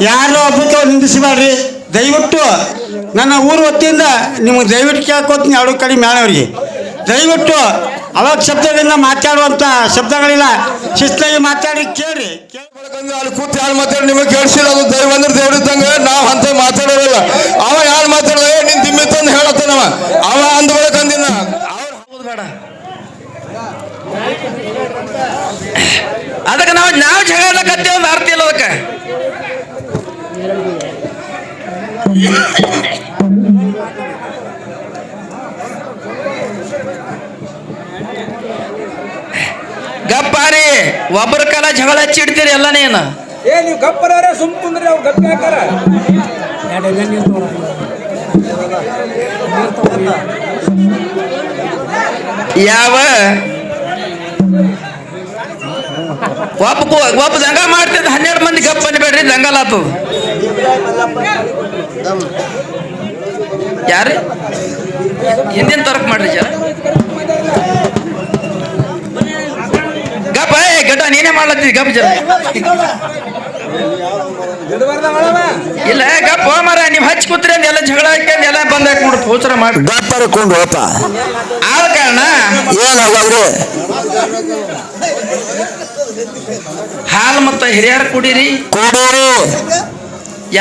ಯಾರು ಒಬ್ಬಕ್ಕೆ ನಿಂದಿಸಬೇಡ್ರಿ ದಯವಿಟ್ಟು. ನನ್ನ ಊರು ವತಿಯಿಂದ ನಿಮಗೆ ದಯವಿಟ್ಟು ಕೇಳ್ಕೊತೀನಿ, ಎರಡು ಕಡೆ ಮೇಳವ್ರಿಗೆ ದಯವಿಟ್ಟು ಅವಾಗ ಶಬ್ದಗಳಿಂದ ಮಾತಾಡುವಂಥ ಶಬ್ದಗಳಿಲ್ಲ, ಶಿಸ್ತಾಗಿ ಮಾತಾಡಿ ಕೇಳ್ರಿ. ಅಲ್ಲಿ ಕೂತು ಯಾರು ಮಾತಾಡಿ ನಿಮಗೆ ಕೇಳಿಸಿಲ್ಲ, ಅದು ದೈವ ಅಂದ್ರೆ ದೇವ್ರಿದ್ದಂಗೆ ನಾವು ಅಂತ ಮಾತಾಡೋದಿಲ್ಲ. ಅವ ಯಾರು ಮಾತಾಡೋದು ನೀನು ದಿಮ್ಮಿ ತಂದು ಹೇಳತ್ತಾನವ, ಅವ ಅಂದ್ಬೇಕು ಅಂದಿನ ಅವ್ರು ಬೇಡ. ಅದಕ್ಕೆ ನಾವು ಜಗಳಕತ್ತೆ ಒಂದು ಅರ್ಥ ಇಲ್ಲ ಅದಕ್ಕೆ. ಗಪ್ಪಾರಿ ಒಬ್ಬರ ಕಾಲ ಜಗಳ ಹಚ್ಚಿಡ್ತೀರಿ ಎಲ್ಲನೇನು. ನೀವು ಗಪ್ಪರ ಸುಮ್ ಕುಂದ್ರಿ ಅವ್ರು ಗಪ್ಪಿ ಹಾಕಾರ. ಯಾವ ಒಬ್ಬ ದಂಗ ಮಾಡ್ತಿದ್ದ 12 ಮಂದಿ ಗಪ್ಪ ಅನ್ಬೇಡ್ರಿ, ದಂಗಲ್ ಆತದ. ಯಾರು ಹಿಂದಿನ ತರಕ್ ಮಾಡ್ರಿ ಜನ ಗಪ್ಪ. ಗಡ್ಡ ನೀನೇ ಮಾಡ್ಲತ್ತಿ ಗಪ್ಪ ಜನ ಇಲ್ಲ ಗಪ್ಪ ಮರ ನೀವು ಹಚ್ಚಿ ಕೂತ್ರಿ ಅಂದ ಎಲ್ಲ ಜಗಳ ಹಾಕ್ಯಂಡು ಎಲ್ಲ ಬಂದ್ ಹಾಕಿ ನೋಡಿ ಪೋಚರ ಮಾಡಿ ಗಪ್ಪರ್ಕೊಂಡು ಹೋತ ಆದ ಕಾರಣ ಏನಾಗ್ರಿ ಹಾಲು ಮತ್ತ ಹಿರಿಯರು ಕುಡೀರಿ.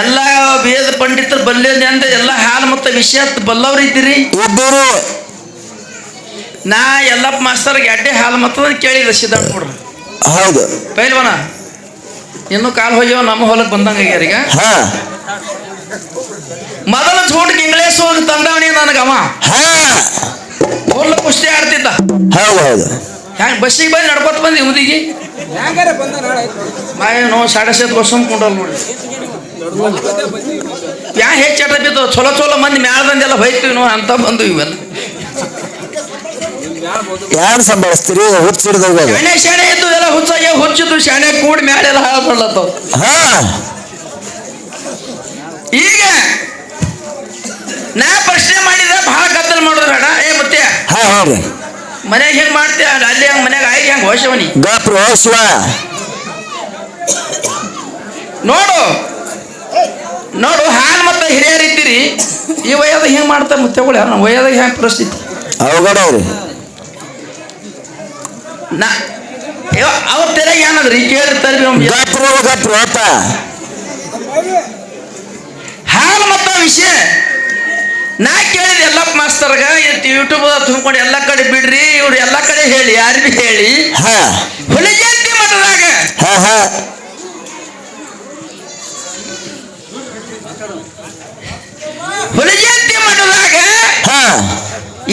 ಎಲ್ಲ ವೇದ ಪಂಡಿತರು ಬಲ್ಲೇನೆ ಅಂತ ಎಲ್ಲ ಹಾಲು ಮತ್ತು ವಿಷಯ ಬಲ್ಲವ್ರು ಇದ್ದೀರಿ. ನಾ ಎಲ್ಲಪ್ಪ ಮಾಸ್ತರ್ಗೆ ಅಡ್ಡೆ ಹಾಲು ಮತ್ತದ ಕೇಳಿದ ಸಿದ್ಧಾಂತ ಕೊಡ್ರಿ. ಹೌದು ಪೈಲ್ವನ ಇನ್ನು ಕಾಲು ಹೋಗ್ಯವ ನಮ್ಮ ಹೊಲಕ್ಕೆ ಬಂದಂಗ ಈಗ ಮೊದಲ ಚೋಟಕ್ಕೆ ಇಂಗ್ಲೇಸ್ ಹೋಗಿ ತಂದವನಿ ನನಗವ ಫುಲ್ ಕುಸ್ತಿ ಆಡ್ತಿದ್ದ. ಹೌದು ಹ್ಯಾಂಗ ಬಸ್ಸಿಗೆ ಬಂದು ನಡ್ಕೊತ ಬಂದಿ ಉದಿಗಿ ಮಾವೇನು 7.5 ವರ್ಷ ಕೊಂಡಲ್ ನೋಡಿ. ಯಾ ಹೆಚ್ಚು ಚಟ ಬಿದ್ದು ಚಲೋ ಮಂದಿ ಮ್ಯಾಳ್ದಂದೆಲ್ಲ ಹೋಯ್ತೀವಿ ನಾವು ಅಂತ ಬಂದು ಇವೆಲ್ಲ ಯಾರು ಸಂಭಾಳಿಸ್ತೀರಿ ಹುಚ್ಚಿಡ್ದಾಗ ಶಾಣೆ ಇದ್ದು ಎಲ್ಲ ಹುಚ್ಚಾಗೆ ಹುಚ್ಚಿದ್ದು ಶಾಣೆ ಕೂಡಿ ಮ್ಯಾಳೆಲ್ಲ ಹಾಳು ಮಾಡ್ಲತ್ತವ. ಈಗ ನಾ ಪ್ರಶ್ನೆ ಮಾಡಿದ ಬಹಳ ಕತ್ತಲ್ ಮಾಡೋದು ಬೇಡ. ಮತ್ತೆ ಮನ್ಯಾಗ ಹೆಂಗ್ ಮಾಡ್ತೀಯ ಅಲ್ಲಿ ಹಂಗ ಮನ್ಯಾಗ ಆಗಿ ಹೆಂಗ ಹೋಶವನಿ ನೋಡು ಹಾಲು ಮತ್ತೆ ಹಿರಿಯರು ಇದ್ದೀರಿ. ಈ ವಯದಾಗ ಹೆಂಗ್ ಮಾಡ್ತಾರೆ ಮುತ್ತೆಗಳು ಯಾರು ನಮ್ಮ ವಯದಾಗ ಹೆಂಗ್ ಪರಿಸ್ಥಿತಿ ಅವ್ರ ತೆರೆಗೆ ಏನದ್ರಿ ಕೇಳಿರ್ತಾರೆ. ಹಾಲು ಮತ್ತ ವಿಷಯ ನಾ ಕೇಳಿದ ಎಲ್ಲಪ್ಪ ಮಾಸ್ತರ್ಗ ಯೂಟ್ಯೂಬ್ ತುಂಬ್ಕೊಂಡು ಎಲ್ಲ ಕಡೆ ಬಿಡ್ರಿ, ಇವ್ರು ಎಲ್ಲ ಕಡೆ ಹೇಳಿ ಯಾರಿಗೂ ಹೇಳಿ ಹುಲಿಜಂತಿ ಮಠದಾಗ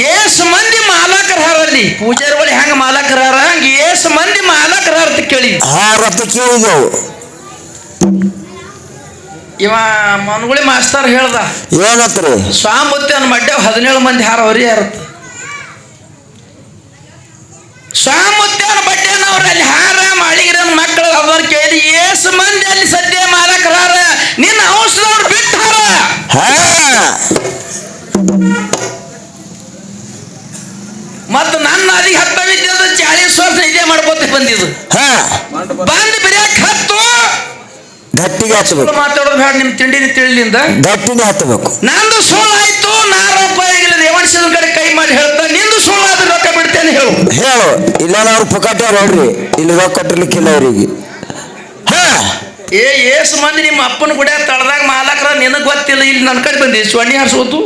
ಏಸು ಮಂದಿ ಮಾಲಕರ ಹಾರಲ್ಲಿ ಪೂಜಾರಿಗಳು ಹೆಂಗ ಮಾಲಕರ ಹಾರ ಹಂಗ ಏಸು ಮಂದಿ ಮಾಲಕರ ಹಾರತ ಕೇಳಿದೆವು. ಇವ ಮನ್ಗುಳಿ ಮಾಸ್ತರ್ ಹೇಳ್ದ ಏನತ್ರಿ ಸ್ವಾಮುತ್ತಿ ಅನ್ನ ಮಡ್ಡೆ 17 ಮಂದಿ ಹಾರ ಹೊರಿ ಹಾರತ್ತ. ಸ್ವಾಮುತ್ತಿ ಅವನ ಬಡ್ಡೆನವ್ರ ಅಲ್ಲಿ ಹಾರ ಮಾಳಿಗಿರ ಮಕ್ಕಳು ಅವ್ರ ಕೇಳಿ ಏಸು ಮಂದಿ ಅಲ್ಲಿ ಸದ್ಯ ಮಾಲಕರ ಹಾರ ನಿನ್ನ ಔಷಧವ್ರು ಬಿಟ್ಟು ಹಾರ. ಮತ್ತ ನನ್ನ ಅದಿ 10 ವಿದ್ಯದ 40 ವರ್ಷ ಇದೇ ಮಾಡ್ಕೋತ ಬಂದಿದ್ದು ಬಂದ್ ಬಿರಿಯಾಕ ಹತ್ತು ಗಟ್ಟಿಗೆ ಹಚ್ಚಬೇಕು. ಮಾತಾಡೋದು ಬೇಡ, ನಿಮ್ ತಿಂಡಿನ ತಿಳಿಲಿಂದ ಗಟ್ಟಿಗೆ ಹತ್ತಬೇಕು. ನಂದು ಸುಳ್ಳು ಆಯ್ತು, ನಾ ರೂಪಾಯಿಗಿಲ್ಲ ರೇವಣಿಸಿದ ಕಡೆ ಕೈ ಮಾಡಿ ಹೇಳ್ತಾ ನಿಂದು ಸುಳ್ಳು ಆದ್ರೆ ರೊಕ್ಕ ಬಿಡ್ತೇನೆ ಹೇಳು. ಇಲ್ಲ ಅವ್ರು ಪುಕಾಟ್ಯಾರ ನೋಡ್ರಿ, ಇಲ್ಲಿ ರೊಕ್ಕ ಕಟ್ಟಲಿಕ್ಕಿಲ್ಲ ಅವ್ರಿಗೆ. ಏಸು ಮಂದಿ ನಿಮ್ಮ ಅಪ್ಪನ ಗುಡಿ ತಳದಾಗ ಮಾಲಕರ ನಿನಗ್ ಗೊತ್ತಿಲ್ಲ, ಇಲ್ಲಿ ನನ್ನ ಕಡೆ ಬಂದಿ ಸ್ವಣ್ಣಿ ಹಾರಿಸೋದು.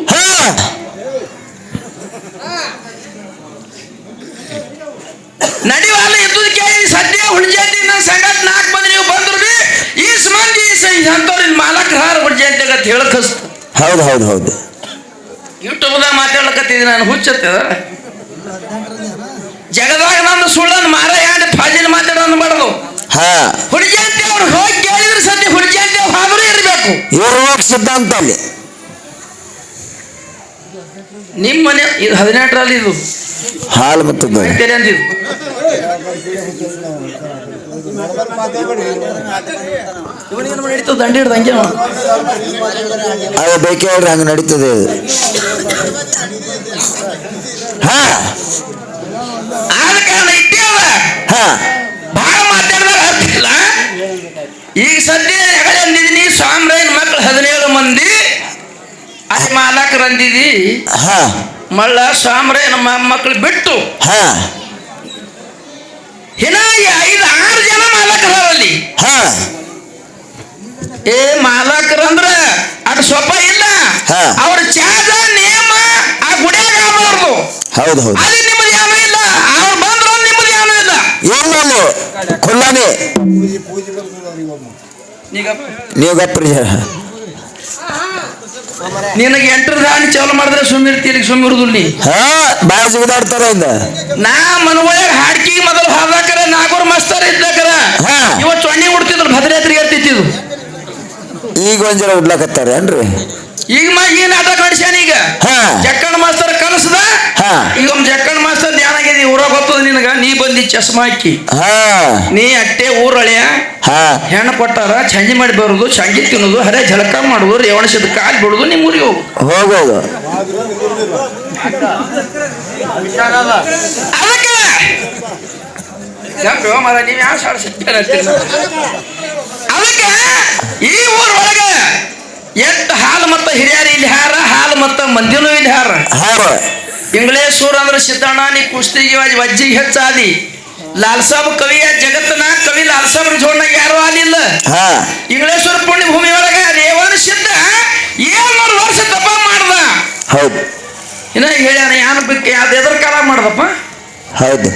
ನಡಿವಾಲ ಇದ್ದುದು ಕೇಳಿ ಸದ್ಯ ಹುಡ್ಜಾತಿ ನನ್ನ ಸಂಗತ್ 4 ಮಂದಿ ನೀವು ಬಂದ್ರು ಬಿ ಈಸ್ ಮಂದಿ ಅಂತವ್ರು ಮಾಲಕರ ಹಾರ ಹುಡ್ಜಾತಿ ಅಂತ ಹೇಳಕ್ ಹೌದು ಯೂಟ್ಯೂಬ್ದಾಗ ಮಾತಾಡ್ಲಕತ್ತಿದ್ದೀನಿ ನಾನು ಹುಚ್ಚತ್ತದ ಜಗದಾಗ ನಂದು ಸುಳ್ಳನ್ನು ಮಾರ ಯಾಡ್ ಫಾಜಿಲ್ ಮಾತಾಡೋದು ಮಾಡೋದು. ಹುಡ್ಜಾತಿ ಅವ್ರು ಹೋಗಿ ಕೇಳಿದ್ರೆ ಸದ್ಯ ಹುಡ್ಜಾತಿ ಅವ್ರು ಆದರೂ ಇರಬೇಕು. ಇವ್ರು ಸಿದ್ಧಾಂತ ಅಲ್ಲಿ ನಿಮ್ಮ ಮನೆ ಇದು 18ರಲ್ಲಿ ಇದು ಹಾಲು ಮತ್ತು ಅಂದಿದ್ದು ನಡೀತದೆ ದಂಡಿ ಹಿಡ್ದು ಹಂಗೆ ಅದು ಬೇಕೇ ಹೇಳ್ರಿ, ಹಂಗೆ ನಡೀತದೆ. ಆದ ಕಾರಣ ಇಟ್ಟೇವ ಭಾಳ ಮಾತಾಡಿದಾಗ ಅರ್ಥ ಇಲ್ಲ. ಈಗ ಸದ್ಯ ಹೆಗಡೆ ಅಂದಿದ್ದೀನಿ ಸಾಮ್ರಾಯನ ಮಕ್ಕಳು 17 ಮಂದಿ ಅಲ್ಲಿ ಮಾಲಕರು ಅಂದಿದಿ ಹಾ ಮಳ್ಳ ಸಾಮ್ರಾಯನ ಮಕ್ಕಳು ಬಿಟ್ಟು ಹಾ ಇನ್ನ 5-6 ಜನ ಮಾಲಕರಲ್ಲಿ ಹಾ ಏ ಮಾಲಕರಂದ್ರ ಅದು ಸ್ವಪ್ಪ ಇಲ್ಲ ಹಾ. ಅವ್ರ ಚಾದ ನೇಮ ಆ ಗುಡಿಯಾಗ ಆಗ್ಬಾರ್ದು ಹೌದು ಹೌದು ಅಲ್ಲಿ ನಿಮ್ಮದು ಏನೂ ಇಲ್ಲ ಅವ್ರು ಬಂದ್ರು ನಿಮ್ಮದು ಏನೂ ಇಲ್ಲ ಏನಲ್ಲಿ ಖುಲ್ಲಾನೆ ನೀವು ಗಪ್ರಿ ನಿನಗೆ 8 ದಾಣಿ ಚಾಲು ಮಾಡಿದ್ರೆ ಸುಮ್ಮಿರ್ತೀರಿ ಸುಮ್ಮಿರುದಿಲ್ಲ ನೀ ಹಾ ಬಾಳ ಜಿಗಿದಾಡ್ತಾರ ಇಂದ ನಾ ಮನವೊಳಗ ಹಾಡ್ಕಿ ಮೊದಲು ಹಾದಾಕರ ನಾಗೂರ್ ಮಸ್ತರ್ ಇದ್ದಾಕರ ಹಾ. ಇವತ್ತು ಚೊಣ್ಣಿ ಉಡ್ತಿದ್ರು ಭದ್ರಾತ್ರಿಗೆ ಎರ್ತಿತ್ತಿದ್ರು ಈಗ ಒಂದ್ ಜನ ಉಡ್ಲಾಕತ್ತಾರ ಏನ್ರಿ ಈಗ ಈ ನಾಟಕ ನಡ್ಸ್ಯಾನ ಈಗ ಹಾ. ಜಕ್ಕಣ್ಣ ಮಾಸ್ತರ್ ಕನಸದ ಹಾ. ಈಗ ಜಕ್ಕಣ್ಣ ಮಾಸ್ತರ್ ಧ್ಯಾನ ಆಗಿದೆ ಊರಾಗ ಗೊತ್ತದ ನಿನಗ ನೀ ಬಂದಿ ಚಸ್ಮಾ ಹಾಕಿ ಹಾ ನೀ ಅಟ್ಟೆ ಊರಳೆಯ ಹಾ ಹೆಣ್ಣು ಕೊಟ್ಟಾರ ಚಂಜಿ ಮಾಡಿ ಬರುದು ಚಂಗಿ ತಿನ್ನೋದು ಹರೇ ಜಳಕ ಮಾಡುದು ರೇವಣಿಸಿದ ಕಾಲ್ ಬಿಡುದು ನಿಮ್ಮ ಊರಿಗೆ ಹೋಗು ಹೋಗೋದು ಅದಕ್ಕೆ ಮರ ನೀವ್ ಯಾವ ಸಾಡ ಅದಕ್ಕೆ ಈ ಊರೊಳಗ ಎಷ್ಟು ಹಾಲು ಮತ್ತ ಹಿರಿಯರು ಇಲ್ಲಿ ಹಾರ ಹಾಲು ಮತ್ತ ಮಂದಿನೂ ಇಲ್ಲಿ ಹಾರ ಹಾರ ಇಂಗ್ಲೇಶ್ವರ ಅಂದ್ರೆ ಸಿದ್ದಣ್ಣ ನೀ ಕುಸ್ತಿಗೆ ವಜ್ಜಿಗೆ ಹೆಚ್ಚಾದಿ ಲಾಲ್ ಸಾಬ್ ಕವಿಯ ಜಗತ್ತನ ಕವಿ ಲಾಲ್ ಸಾಬ್ ಜೋಡ್ನಾಗ ಯಾರು ಆಲಿಲ್ಲ ಹಾ ಇಂಗ್ಲೇಶ್ವರ ಪುಣ್ಯ ಭೂಮಿ ಒಳಗ ರೇವಣ ಸಿದ್ಧ 700 ವರ್ಷ ತಪ ಮಾಡ್ದ ಹೌದು ಇನ್ನ ಹೇಳ್ಯಾನ ಯಾನು ಬಿಕ್ಕೆ ಯಾವ್ದು ಎದ್ರ ಕಾಲ ಮಾಡ್ದಪ್ಪ ಹೌದು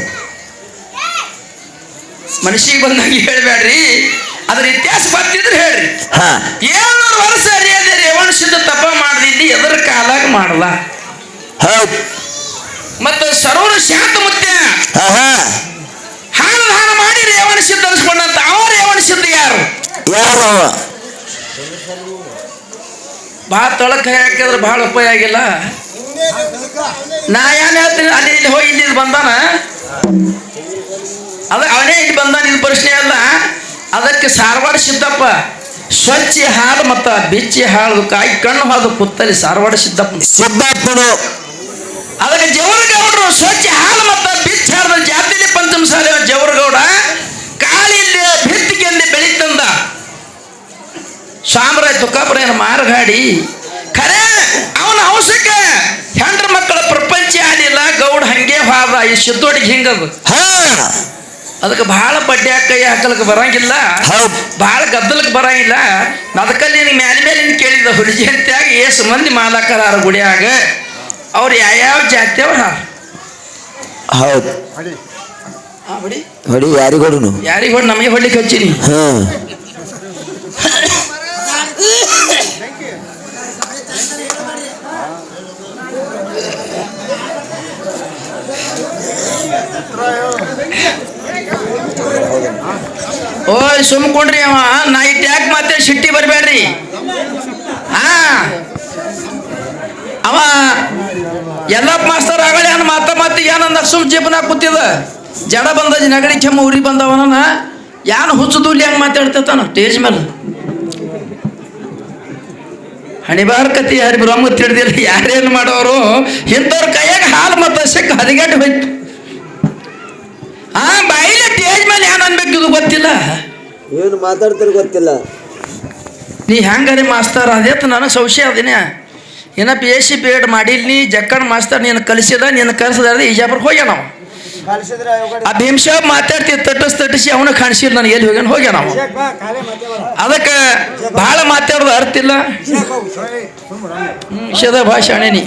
ಮನುಷ್ಯಗೆ ಬಂದಾಗ ಹೇಳ್ಬೇಡ್ರಿ ಅದ್ರ ಇತಿಹಾಸ ಬರ್ತಿದ್ರೆ ಹೇಳ್ರಿ ಹಾ 700 ವರ್ಷ ಅರಿಯದೆ ರೇವಣ ಸಿದ್ಧ ತಪ ಮಾಡ್ದಿಲ್ಲಿ ಎದ್ರ ಕಾಲಾಗ ಮಾಡಲ್ಲ ಹೌದು ಮತ್ತ ಸರೋವರ ಶಾಂತ ಮುತ್ಯ ಹಾ ಹಾ ಹಾಲು ದಾನ ಮಾಡಿ ರೇವಣ ಸಿದ್ಧ ಅನ್ಸ್ಕೊಂಡಂತ ಅವ ರೇವಣ ಸಿದ್ಧ ಯಾರು ಯಾರು ಅವ ಭಾಳ ತೊಳಕ ಹಾಕಿದ್ರೆ ಭಾಳ ಉಪಾಯ ಆಗಿಲ್ಲ ನಾ ಏನ್ ಹೇಳ್ತೀನಿ ಅಲ್ಲಿ ಇಲ್ಲಿ ಹೋಗಿ ಇಲ್ಲಿ ಬಂದಾನ ಅದ ಅವನೇ ಇಲ್ಲಿ ಬಂದಾನ ಇದು ಪ್ರಶ್ನೆ ಅಲ್ಲ ಅದಕ್ಕೆ ಸಾರವಾಡ ಸಿದ್ದಪ್ಪ ಸ್ವಚ್ಛ ಹಾಲು ಮತ್ತ ಬಿಚ್ಚಿ ಹಾಳು ಕಾಯಿ ಕಣ್ಣು ಹಾದು ಕುತ್ತಲಿ ಸಾರವಾಡ ಸಿದ್ದಪ್ಪ ಸಿದ್ದಪ್ಪನು ಅದಕ್ಕೆ ಜವರಗೌಡರು ಸ್ವಚ್ಛ ಹಾಲು ಮತ್ತ ಬಿಚ್ಚ ಹಾರದ ಜಾತಿಲಿ ಪಂಚಮಸಾಲಿ ಜವರಗೌಡ ಕಾಳಿಲ್ಲಿ ಬಿತ್ತಿಗೆಂದು ಬೆಳಿತಂದ ಸಾಮ್ರಾಯ ತುಕಾಪುರ ಮಾರ್ಗಾಡಿ ಖರೆ ಅವನ ಅವಶ್ಯಕ ಹೆಂಡ್ರ ಮಕ್ಕಳ ಪ್ರಪಂಚ ಆಲಿಲ್ಲ ಗೌಡ ಹಂಗೆ ಹಾದ ಈ ಸಿದ್ದೋಡಿಗೆ ಹಿಂಗದು ಹಾ ಅದಕ್ಕೆ ಬಹಳ ಬಡ್ಡೆ ಕೈ ಹಾಕಲಕ್ಕೆ ಬರಂಗಿಲ್ಲ ಹೌದು ಬಹಳ ಗದ್ದಲಕ್ಕೆ ಬರಂಗಿಲ್ಲ ಅದಕ್ಕಲ್ಲಿ ನಿನ್ ಮೇಲೆ ಮೇಲೆ ಕೇಳಿದ ಹುಡುಗಿ ಅಂತ್ಯಾಗಿ ಏಸು ಮಂದಿ ಮಾಲಕರ ಗುಡಿಯಾಗ ಅವ್ರು ಯಾವ್ಯಾವ ಜಾತಿಯವ್ರ ಹೌದು ಹೊಡಿ ಹೊಡಿ ಯಾರಿಗೋಡುನು ಯಾರಿಗೆ ಹೊಡಿ ನಮಗೆ ಹೊಡ್ಲಿಕ್ಕೆ ಹಚ್ಚಿನಿ ಹಾ ಓಯ್ ಸುಮ್ಕೊಂಡ್ರಿ ಅವ ನಾ ಇಟ್ಟು ಯಾಕೆ ಮತ್ತೆ ಸಿಟ್ಟಿ ಬರಬೇಡ್ರಿ ಹಾ ಅವ ಎಲ್ಲಪ್ಪ ಮಾಸ್ತರ್ ಆಗಲಿ ಅನ್ನ ಮತ್ತೆ ಏನಂದ ಸುಮ್ ಜೀಪನಾಗ ಕೂತಿದ ಜಡ ಬಂದ ನಗಡಿ ಕೆಮ್ಮ ಉರಿ ಬಂದವನ ಯಾನು ಹುಚ್ಚುದೂಲಿ ಹೆಂಗೆ ಮಾತಾಡ್ತಾನ ಸ್ಟೇಜ್ ಮೇಲೆ ಹಣಿಬಾರ್ ಕತಿ ಯಾರು ಬ್ರಹ್ಮ ತಿಳಿದಿಲ್ಲ ಯಾರೇನು ಮಾಡೋರು ಇಂಥವ್ರ ಕೈಯಾಗ ಹಾಲು ಮತ್ತು ಸಿಕ್ಕ ಹದಿಗೆಟ್ಟು ಹೋಯ್ತು ಬಾಯಿಲೆ ಸ್ಟೇಜ್ ಮೇಲೆ ಏನು ಅನ್ಬೇಕು ಇದು ಗೊತ್ತಿಲ್ಲ ಏನು ಮಾತಾಡ್ತಾರೆ ಗೊತ್ತಿಲ್ಲ ನೀ ಹೆಂಗಾರಿ ಮಾಸ್ತರ್ ಅದೇತ ನನಗೆ ಸಂಶಯ ಅದಿನ ಏನ PSC BEd ಮಾಡಿಲ್ ನೀ ಜಕ್ಕಣ್ಣ ಮಾಸ್ತರ್ ನೀನು ಕಲಿಸಿದ ನೀನು ಕಲಿಸಿದ ಈಜಾಪುರ ಹೋಗ್ಯಾನ ನಾವು ಆ ಭೀಮ್ಸಾಬ್ ಮಾತಾಡ್ತಿ ತಟ್ಟಿಸಿ ಅವನ ಕಾಣಿಸಿಲ್ಲ ನನಗೆ ಎಲ್ಲಿ ಹೋಗ್ಯಾನ ನಾವು ಅದಕ್ಕೆ ಭಾಳ ಮಾತಾಡೋದು ಅರ್ಥ ಇಲ್ಲ ವಿಷಯದ ಭಾಷೆ ನೀ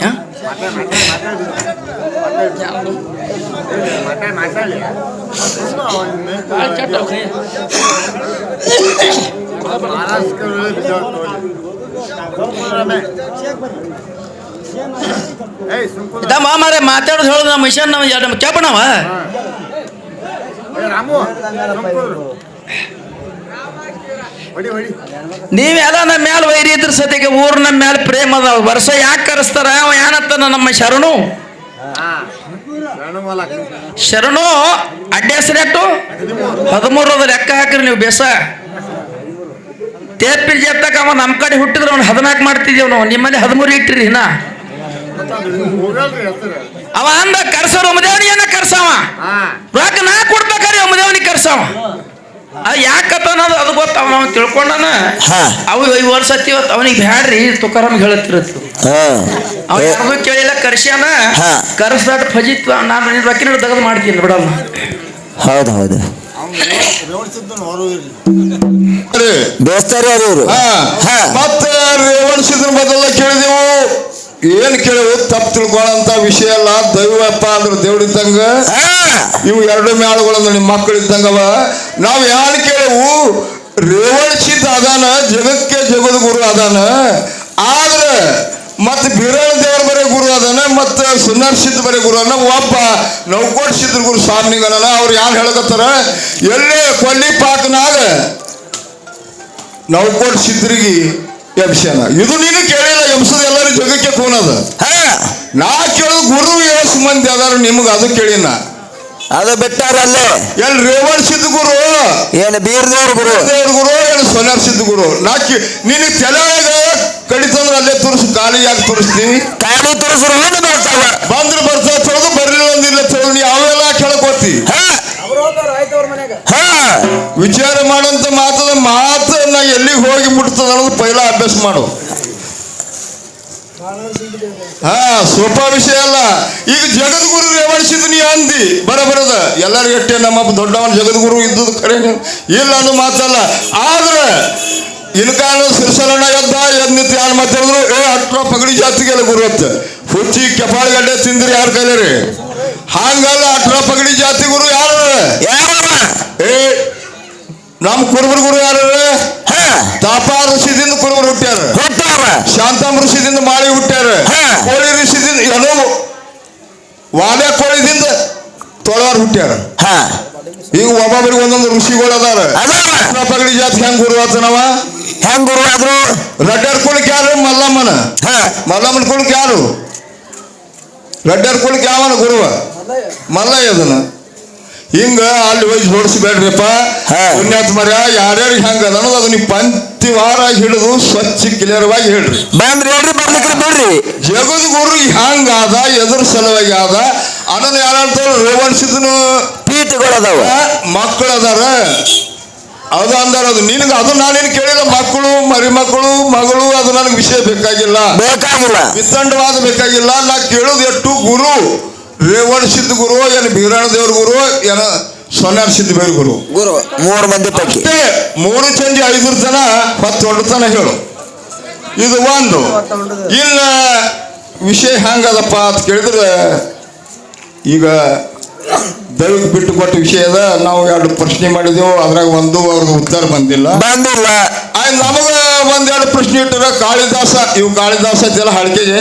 ಮಾಮಾರೆ ಮಾತಾಡೋದು ಹೇಳೋದು ನಮ್ಮ ಮಿಷನ್ ನಮ್ಮ ಕೆಬ್ಬಣವ ನೀವೆಲ್ಲ ನಮ್ಮ ಮ್ಯಾಲ ವೈರಿ ಇದ್ರ ಸತಿಗೆ ಊರ್ ನಮ್ಮ ಮ್ಯಾಲ ಪ್ರೇಮ ಅದ ವರ್ಷ ಯಾಕೆ ಕರೆಸ್ತಾರ ಅವ ಏನಂತಾನ ನಮ್ಮ ಶರಣು ಶರಣು ಅಡ್ಡ ಹೆಸರೆಟ್ಟು 13 ಅದ ಲೆಕ್ಕ ಹಾಕ್ರಿ ನೀವು ಬೇಸ ತೇಪಿಲ್ ಜಪ್ತಕ ಅವ ನಮ್ಮ ಕಡೆ ಹುಟ್ಟಿದ್ರೆ ಅವ್ನು 14 ಮಾಡ್ತಿದ್ದೀವಿ ನಾವು ನಿಮ್ಮಲ್ಲಿ 13 ಇಟ್ಟಿರಿ ನಾ ಅವ ಅಂದ ಕರ್ಸೋರು ಒಮ್ಮದೇವನಿಯನ್ನ ಕರ್ಸವ ರೊಕ್ಕ ನಾ ಕೊಡ್ಬೇಕಾರೆ ಒಮ್ಮದೇವನಿಗೆ ಕರ್ಸವ ಅದು ಯಾಕತ್ತ ಅನ್ನೋದು ಅದು ಗೊತ್ತಾವ ನಾವು ತಿಳ್ಕೊಂಡನ ಹಾ. ಅವು 5 ವರ್ಷ ಹತ್ತಿವತ್ತು ಅವನಿಗೆ ಬ್ಯಾಡ್ರಿ ತುಕಾರಾಮ್ ಹೇಳತ್ತಿರತ್ತು ಹಾ. ಅವ ಯಾರಿಗೂ ಕೇಳಿಲ್ಲ ಕರ್ಸ್ಯಾನ ಹಾ. ಕರ್ಸ್ದಾಟ್ ಫಜಿತ್ ನಾನು ನಿನ್ನ ರೊಕ್ಕಿನ ತೆಗೆದು ಮಾಡ್ತೀನಿ ಬಿಡಲ್ಲ. ಹೌದು ಹೌದು ಬೇಸ್ತಾರೆ ಇವರು. ಹಾ. ಮತ್ತ ರೇವಣಿಸಿದ್ರ ಬದಲ ಕೇಳಿದೆವು ಏನ್ ಕೇಳಿವು ತಪ್ಪು ತಿಳ್ಕೊಳ್ಳೋಂತ ವಿಷಯ ಅಲ್ಲ. ದೈವಪ್ಪ ಅಂದ್ರೆ ದೇವ್ರಿದ್ದಂಗ ಇವು 2 ಮ್ಯಾಳುಗಳಂದ್ರೆ ನಿಮ್ಮ ಮಕ್ಕಳಿದ್ದಂಗವ. ನಾವು ಯಾರು ಕೇಳೆವು ರೇವಣಿಸಿದ ಅದಾನ ಜಗಕ್ಕೆ ಜಗದ ಗುರು ಅದಾನ. ಆದ್ರೆ ಮತ್ ಬಿರಳ ದೇವರ ಬರೇ ಗುರು ಅದಾನ, ಮತ್ತ ಸುನಾರ್ ಸಿದ್ಧ ಬರೇ ಗುರು ಅನ್ನ. ಒಬ್ಬ ನೌಕೋಟ್ ಸಿದ್ಧ ಗುರು ಸ್ವಾಮಿಗನ. ಅವ್ರು ಯಾರು ಹೇಳಕತ್ತಾರ ಎಲ್ಲೇ ಕೊಲ್ಲಿ ಪಾಕನಾಗ ನೌಕೋಟ್ ಸಿದ್ಧರಿಗೆ ಎಬ್ಸ್ಯಾನ. ಇದು ನೀನು ಕೇಳಿಲ್ಲ, ಎಬ್ಸದ ಎಲ್ಲರೂ ಜಗಕ್ಕೆ ಕೂನದ. ನಾ ಕೇಳೋದು ಗುರು ಎಷ್ಟು ಮಂದಿ ಅದಾರ ನಿಮ್ಗೆ ಅದು ಕೇಳಿನ. ಅದು ಬಿಟ್ಟಾರಲ್ಲೇ ಎಲ್ಲಿ ರೇವಣ್ ಸಿದ್ಧ ಗುರು, ಏನು ಬೀರ್ದೇವ್ರ ಗುರು, ದೇವ್ರ ಗುರು, ಏನು ಸೋನಾರ್ ಸಿದ್ಧ ಗುರು. ನಿನಗೆ ತಲೆಯಾಗ ಕಡಿತಂದ್ರೆ ಅಲ್ಲೇ ತುರ್ಸು, ಕಾಲಿಗೆ ಯಾಕೆ ತುರಿಸ್ತೀವಿ? ಕಾಲಿ ತುರಿಸ್ರು ಬರ್ತಾವ, ಬಂದ್ರೆ ಬರ್ತಾವ ತೊಳೆದು, ಬರ್ಲಿಲ್ಲ ಒಂದಿಲ್ಲ ತೊಳೆದು. ನೀ ಅವೆಲ್ಲ ಕೇಳಕೋತಿ. ವಿಚಾರ ಮಾಡೋಂತ ಮಾತು ನಾ ಎಲ್ಲಿಗೆ ಹೋಗಿ ಮುಟ್ತದ ಅನ್ನೋದು ಪೈಲ ಅಭ್ಯಾಸ ಮಾಡು. ಸೋಪಾ ವಿಷಯ ಅಲ್ಲ. ಈಗ ಜಗದ್ಗುರು ರೇವಣಿಸಿದ್ ನೀ ಅಂದಿ ಬರದ ಎಲ್ಲರಿಗೂ ಎಟ್ಟೆ ನಮ್ಮ ದೊಡ್ಡವನ್ ಜಗದ್ಗುರು ಇದ್ದುದು ಖರೆ ಇಲ್ಲ ಅನ್ನೋ ಮಾತಲ್ಲ. ಆದ್ರೆ ಇನ್ಕಾನು ಸಿರ್ಸಲಣ್ಣ ಎದ್ದು ನಿಂತು ಯಾರು ಮಾತಾಡಿದ್ರು ಅಟ್ರ ಪಗಡಿ ಜಾತಿಗೆಲ್ಲ ಗುರು ಅಂತ ಹುಚ್ಚಿ ಕೆಪಾಳಗಡ್ಡೆ ತಿಂದ್ರಿ ಯಾರ ಕೈಲರಿ ಹಂಗಲ್ಲ. ಅಟ್ರ ಪಗಡಿ ಜಾತಿ ಗುರು ಯಾರು? ನಮ್ಮ ಕುರುಬರು ಗುರು ಯಾರು? ತಾಪ ಋಷಿದಿಂದ ಕುರುಬರು ಹುಟ್ಟ್ಯಾರ, ಶಾಂತಮ್ ಋಷಿದಿಂದ ಮಾಳಿ ಹುಟ್ಟ್ಯಾರ, ಕೋಳಿ ಋಷಿದಿಂದ ಏನೋ ವಾಲೆ ಕೋಳಿದಿಂದ ತೊಳವಾರ ಹುಟ್ಟ್ಯಾರ. ಈಗ ಒಬ್ಬೊಬ್ಬರಿಗೆ ಒಂದೊಂದು ಋಷಿಗಳು ಅದಾರ. ಪಗಡಿ ಜಾತಿ ಹೆಂಗ್ ಗುರು ಆತನವ? ಹೆಂಗ್ ಗುರು ಆದ್ರು? ರಡ್ಡರ್ ಕುಳಕ್ ಯಾರು? ಮಲ್ಲಮ್ಮನ. ಮಲ್ಲಮ್ಮನ ಕುಳಕ್ ಯಾರು? ರಡ್ಡರ್ ಕುಳಕ್ ಯಾವನ ಗುರುವ? ಮಲ್ಲಯ್ಯ ಅದನ್ನ. ಹಿಂಗ ಅಲ್ಲಿ ಹೋಗಿ ಜೋಡಿಸ್ಬೇಡ್ರಿಪ್ಪ ಪುಣ್ಯಾತ್ ಮರ್ಯ. ಯಾರ್ಯಾರಿಗೆ ಹೆಂಗ ಅದ ಅನ್ನೋದು ಅದನ್ನ ಪಂಕ್ತಿವಾರ ಹಿಡಿದು ಸ್ವಚ್ಛ ಕ್ಲಿಯರ್ವಾಗಿ ಹೇಳ್ರಿ. ಬಂದ್ರಿ ಹೇಳ್ರಿ, ಬರ್ಲಿಕ್ಕೆ ಬಿಡ್ರಿ. ಜಗದ್ ಗುರು ಹೆಂಗಾದ, ಎದುರು ಸಲುವಾಗಿ ಆದ ಅದನ್ನ ಯಾರಂತಾರೆ ರೇವಣಿಸಿದನು ಪೀಠಗಳದಾವ, ಮಕ್ಕಳು ಅದಾರ ಅದು ಅಂದಾರ. ಅದು ನಿನಗೆ ಅದು ನಾನೇನು ಕೇಳಿಲ್ಲ. ಮಕ್ಕಳು ಮರಿ ಮಕ್ಕಳು ಮಗಳು ಅದು ನನಗೆ ವಿಷಯ ಬೇಕಾಗಿಲ್ಲ, ವಿತ್ತಂಡವಾದ ಬೇಕಾಗಿಲ್ಲ. ನಾ ಕೇಳೋದು ಎಷ್ಟು ಗುರು ರೇವಣ ಸಿದ್ಧ ಗುರು, ಏನು ಬೀರಾಣ ದೇವ್ರ ಗುರು, ಏನ ಸೊನ್ನಾರ್ ಸಿದ್ಧ ಬೇರೆ ಗುರು. 3 ಮಂದಿ ಪೈಕಿ 3 ಚಂಜಿ 5 ತನ 10 ಹೊಡೆತನ ಹೇಳು. ಇದು ಒಂದು. ಇಲ್ಲ ವಿಷಯ ಹೆಂಗದಪ್ಪ ಅಂತ ಕೇಳಿದ್ರೆ ಈಗ ದೈವಕ್ಕೆ ಬಿಟ್ಟು ಕೊಟ್ಟ ವಿಷಯದ ನಾವು 2 ಪ್ರಶ್ನೆ ಮಾಡಿದೆವು. ಅದ್ರಾಗ ಒಂದು ಅವ್ರಿಗೆ ಉತ್ತರ ಬಂದಿಲ್ಲ. ನಮಗ 1-2 ಪ್ರಶ್ನೆ ಇಟ್ಟರ ಕಾಳಿದಾಸ. ಇವು ಕಾಳಿದಾಸ ಇದೆಲ್ಲ ಹಾಡಿಕೆಗೆ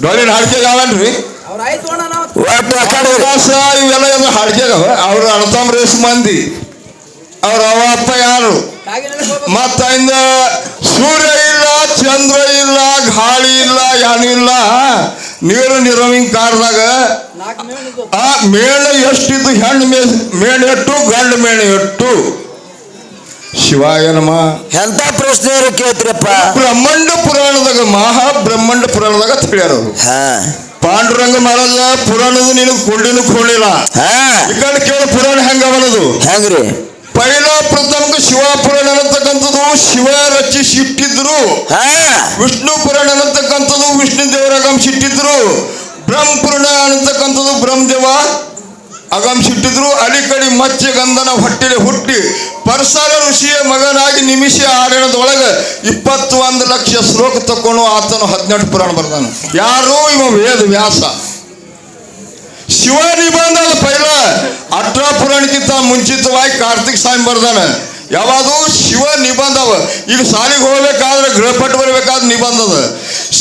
ಡೊಳ್ಳಿನ ಹಾಡಿಕೆಗೆ ಅವನ್ರಿ ಕಾಳಿದಾಸ ಇವೆಲ್ಲ ಎಲ್ಲ ಹಾಡಿಕೆಗವ. ಅವ್ರ ಅಣತಮ್ ರೇಸ್ ಮಂದಿ. ಅವ್ರ ಅವ ಅಪ್ಪ ಯಾರು? ಮತ್ತ ಇಂದ ಸೂರ್ಯ ಇಲ್ಲ, ಚಂದ್ರ ಇಲ್ಲ, ಗಾಳಿ ಇಲ್ಲ, ಏನು ಇಲ್ಲ. ನೀರು ನಿರವಿಂಗ್ ಕಾರ್ದಾಗ ಆ ಮೇಣ ಎಷ್ಟಿದ್ದು? ಹೆಣ್ಣು ಮೇಣ ಎಟ್ಟು, ಗಂಡು ಮೇಣ ಎಟ್ಟು? ಶಿವಾಯ ನಮ. ಎಂತ ಪ್ರಶ್ನೆ ಕೇಳ್ತಿರಪ್ಪ? ಬ್ರಹ್ಮಾಂಡ ಪುರಾಣದಾಗ, ಮಹಾಬ್ರಹ್ಮಾಂಡ ಪುರಾಣದಾಗ ತಿಳಿಯಾರ ಅವರು. ಪಾಂಡುರಂಗ ಮಹಾರಾಜ ಪುರಾಣದ ನಿನಗೆ ಕೊಂಡಿನೂ ಕೊಂಡಿಲ್ಲ. ಈ ಕಡೆ ಕೇಳ ಪುರಾಣ ಹೆಂಗವನದು ಹೆಂಗ್ರಿ? ಪೈಲ ಪ್ರಥಮಕ್ಕೆ ಶಿವ ಪುರಾಣ ಅನ್ನತಕ್ಕಂಥದ್ದು ಶಿವ ರಚಿಸಿಟ್ಟಿದ್ರು. ವಿಷ್ಣು ಪುರಾಣ ಅನ್ನತಕ್ಕಂಥದ್ದು ವಿಷ್ಣು ದೇವರ ಆಗಮಿಸಿಟ್ಟಿದ್ರು. ಬ್ರಹ್ಮ ಪುರಾಣ ಅನ್ನತಕ್ಕಂಥದ್ದು ಬ್ರಹ್ಮದೇವ ಆಗಮಿಸಿಟ್ಟಿದ್ರು. ಅಲಿಕಡಿ ಮಚ್ಚ ಗಂಧನ ಹೊಟ್ಟೆಲೆ ಹುಟ್ಟಿ ಪರಸಾರ ಋಷಿಯ ಮಗನಾಗಿ ನಿಮಿಷ ಆರಣದೊಳಗೆ 21 ಲಕ್ಷ ಶ್ಲೋಕ ತಕೊಂಡು ಆತನು 18 ಪುರಾಣ ಬರ್ದಾನ. ಯಾರು? ಇವ ವೇದ ವ್ಯಾಸ. ಶಿವ ನಿಬಂಧ ಅದು ಪೈಲ 18 ಪುರಾಣಕ್ಕಿಂತ ಮುಂಚಿತವಾಗಿ ಕಾರ್ತಿಕ್ ಸ್ವಾಮಿ ಬರ್ದಾನ. ಯಾವುದು? ಶಿವ ನಿಬಂಧವ. ಈಗ ಸಾಲಿಗೆ ಹೋಗ್ಬೇಕಾದ್ರೆ ಗೃಹಪಟ್ಟು ಬರಬೇಕಾದ್ರೆ ನಿಬಂಧದ.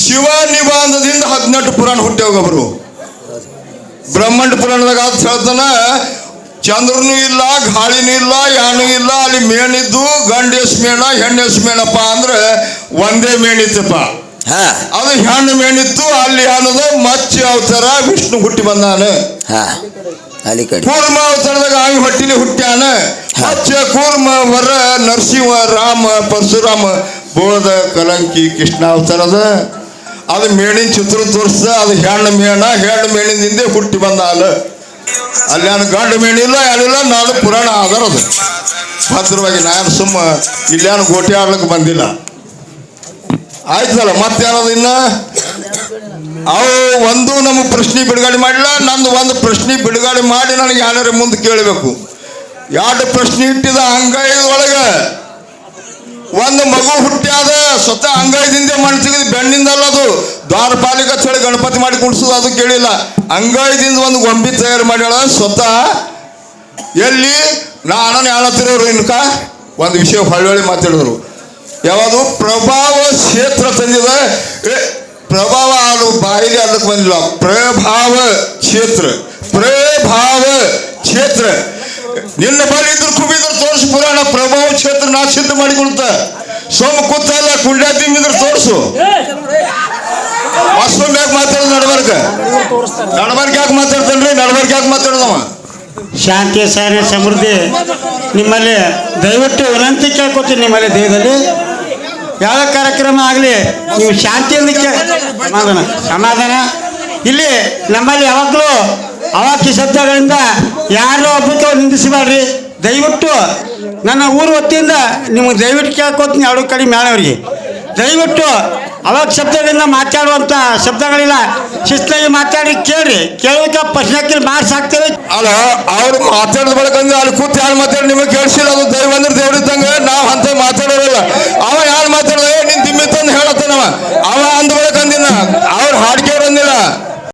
ಶಿವ ನಿಬಂಧದಿಂದ 18 ಪುರಾಣ ಹುಟ್ಟಿ ಹೋಗಬ್ರು. ಬ್ರಹ್ಮಾಂಡ ಪುರಾಣದಾಗ ಅಂತ ಹೇಳ್ತಾನ, ಚಂದ್ರನೂ ಇಲ್ಲ, ಗಾಳಿನೂ ಇಲ್ಲ, ಯಾನೂ ಇಲ್ಲ. ಅಲ್ಲಿ ಮೇಣಿದ್ದು ಗಂಡೇಶ್ ಮೇಣ ಹೆಣ್ಣೆಸ್ ಮೇಣಪ್ಪ ಅಂದ್ರೆ ಒಂದೇ ಮೇಣಿತ್ತಪ್ಪ. ಅದು ಹೆಣ್ಣು ಮೇಣಿತ್ತು. ಅಲ್ಲಿ ಅನ್ನೋದು ಮಚ್ಚ ಅವತಾರ ವಿಷ್ಣು ಹುಟ್ಟಿ ಬಂದಾನ. ಕೂರ್ಮ ಅವತಾರದಾಗ ಆವಿ ಹೊಟ್ಟಿಲಿ ಹುಟ್ಟ್ಯಾನ. ಮಚ್ಚ ಕೂರ್ಮ ವರ ನರಸಿಂಹ ರಾಮ ಪರಶುರಾಮ ಬೋಧ ಕಲಂಕಿ ಕೃಷ್ಣ ಅವತಾರದ. ಅದು ಮೇಣಿನ ಚಿತ್ರ ತೋರಿಸ್ದ. ಅದು ಹೆಣ್ಣು ಮೇಣ, ಹೆಣ್ಣು ಮೇಣಿನಿಂದ ಹುಟ್ಟಿ ಬಂದಾನ. ಅಲ್ಲಿ ನಾನು ಗಂಡು ಮೇಣಿಲ್ಲ, ಯಾರಿಲ್ಲ. ನಾನು ಪುರಾಣ ಆಧಾರ ಅದು ಭದ್ರವಾಗಿ ನಾನು ಸುಮ್ಮ ಇಲ್ಲೇನು ಗೋಟಿ ಆಡ್ಲಿಕ್ಕೆ ಬಂದಿಲ್ಲ. ಆಯ್ತಲ್ಲ ಮತ್ತೇನದು ಇನ್ನ ಅವು ಒಂದು ನಮ್ಮ ಪ್ರಶ್ನೆ ಬಿಡುಗಡೆ ಮಾಡಿಲ್ಲ. ನಂದು ಒಂದು ಪ್ರಶ್ನೆ ಬಿಡುಗಡೆ ಮಾಡಿ ನನಗೆ ಯಾರ್ಯಾರ ಮುಂದೆ ಕೇಳಬೇಕು. 2 ಪ್ರಶ್ನೆ ಇಟ್ಟಿದ ಅಂಗೈದೊಳಗೆ ಒಂದು ಮಗು ಹುಟ್ಟ್ಯಾದ ಸ್ವತಃ ಅಂಗೈದಿಂದ ಮಣ್ಣು ತೆಗೆದು ಬೆಣ್ಣಿಂದಲ್ಲ, ಅದು ದ್ವಾರಪಾಲಿಕ ಚಳಿ ಗಣಪತಿ ಮಾಡಿ ಕುಣಿಸೋದು ಅದು ಕೇಳಿಲ್ಲ. ಅಂಗೈದಿಂದ ಒಂದು ಗೊಂಬಿ ತಯಾರು ಮಾಡ್ಯಾಳ ಸ್ವತಃ. ಎಲ್ಲಿ ನಾನು ಹೇಳತ್ತಿರೋರು ಇನ್ಕ ಒಂದು ವಿಷಯ ಹೊಳ್ಳಿ ಮಾತಾಡಿದ್ರು. ಯಾವುದು ಪ್ರಭಾವ ಕ್ಷೇತ್ರ ತಂದಿದೆ. ಪ್ರಭಾವ ಅದು ಬಾಯಿಗೆ ಅದಕ್ಕೆ ಬಂದಿಲ್ಲ. ಪ್ರಭಾವ ಕ್ಷೇತ್ರ ನಿನ್ನ ಬಳಿ ಇದ್ರು ಕುಬಿದ್ರು ತೋರಿಸು ಪುರಾಣ. ಪ್ರಭಾವ ಕ್ಷೇತ್ರ ನಾ ಸಿದ್ಧ ಮಾಡಿಕೊಡ್ತ ಸೋಮ ಕೂತಲ್ಲ ಕುಂಡ್ಯಾ ತಿಂಬಿದ್ರು ತೋರಿಸು. ಅಷ್ಟೊಂದು ಯಾಕೆ ಮಾತಾಡೋದು ನಡಬಾರ್ಕ ಯಾಕೆ ಮಾತಾಡ್ತಾನ್ರಿ? ನಡಬಾರ್ಕ ಯಾಕೆ ಮಾತಾಡೋದವ? ಶಾಂತಿ ಸಹನೆ ಸಮೃದ್ಧಿ ನಿಮ್ಮಲ್ಲಿ ದಯವಿಟ್ಟು ವಿನಂತಿ ಕೇಳ್ಕೊತೀನಿ. ನಿಮ್ಮಲ್ಲಿ ದೇಹದಲ್ಲಿ ಯಾವ ಕಾರ್ಯಕ್ರಮ ಆಗಲಿ ನೀವು ಶಾಂತಿಯಿಂದ ಸಮಾಧಾನ. ಇಲ್ಲಿ ನಮ್ಮಲ್ಲಿ ಯಾವಾಗಲೂ ಅವಾಕ್ಯ ಶಬ್ದಗಳಿಂದ ಯಾರೋ ಒಬ್ಬಕ್ಕೆ ನಿಂದಿಸಬೇಡ್ರಿ. ದಯವಿಟ್ಟು ನನ್ನ ಊರು ವತಿಯಿಂದ ನಿಮಗೆ ದಯವಿಟ್ಟು ಕೇಳ್ಕೊತೀನಿ. 2 ಕಡೆ ಮೇಳವರಿಗೆ ದಯವಿಟ್ಟು ಅವಾಗ ಶಬ್ದಗಳಿಂದ ಮಾತಾಡುವಂಥ ಶಬ್ದಗಳಿಲ್ಲ. ಶಿಸ್ತಾಗಿ ಮಾತಾಡಿ ಕೇಳ್ರಿ. ಕೇಳೋಕೆ ಪ್ರಶ್ನೆ ಮಾರ್ಕ್ಸ್ ಹಾಕ್ತೇವೆ. ಅಲ್ಲ ಅವ್ರು ಮಾತಾಡಿದ ಬಳಕ ಅಲ್ಲಿ ಕೂತು ಯಾರು ಮಾತಾಡಿ ನಿಮಗೆ ಕೇಳಿಸಿಲ್ಲ. ಅದು ದೈವ ಅಂದ್ರೆ ದೇವ್ರ